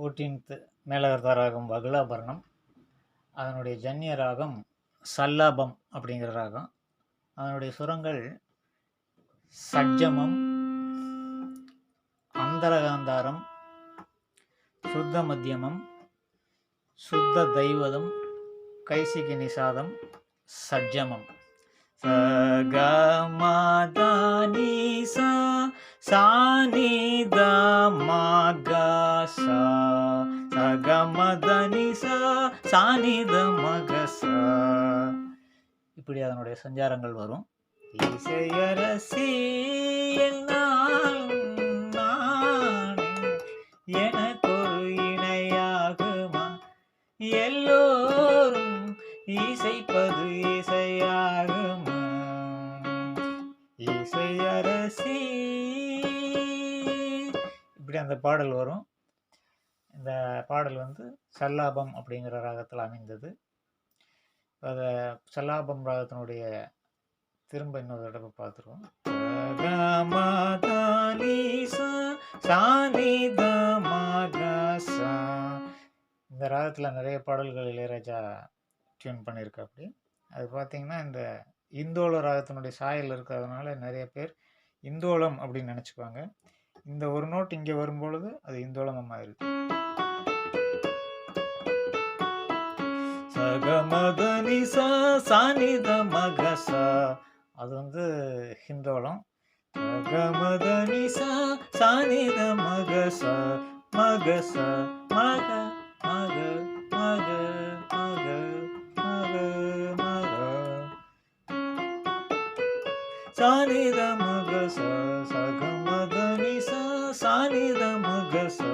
14th மேலகர்த்தா ராகம் வகுலாபரணம். அதனுடைய ஜன்னிய ராகம் சல்லாபம் அப்படிங்கிற ராகம். அதனுடைய சுரங்கள் சட்ஜமம், அந்தரகாந்தாரம், சுத்த மத்தியமம், சுத்த தைவதம், கைசிகி நிசாதம், சட்ஜமம். சகமதனிசா சானித மகசா, சகமதனிசா சானித மகசா. இப்படி அதனுடைய சஞ்சாரங்கள் வரும். இசையரசி எனக்கொரு இணையாகுமா, எல்லோரும் இசைப்பது இசையாகுமா, இசையரசி. இப்படி அந்த பாடல் வரும். இந்த பாடல் சல்லாபம் அப்படிங்கிற ராகத்தில் அமைந்தது. அதை சல்லாபம் ராகத்தினுடைய திரும்ப இன்னொரு தடவை பார்த்துருவோம். இந்த ராகத்தில் நிறைய பாடல்கள் இளையராஜா டியூன் பண்ணியிருக்கா. அப்படி அது பார்த்தீங்கன்னா இந்த இந்தோள ராகத்தினுடைய சாயல் இருக்கிறதுனால நிறைய பேர் இந்தோளம் அப்படின்னு நினச்சிக்குவாங்க. இந்த ஒரு நோட் இங்கே வரும்பொழுது அது இந்தோளம் ஆயிருக்கு. சகமதனிசா சானித மகசா, அது ஹிந்தோளம். சகமதனிசா சானித மகசா, மகசா மக மக மக மக மக மக, சானித மகசா, சகமதனிசா சானித மகசா.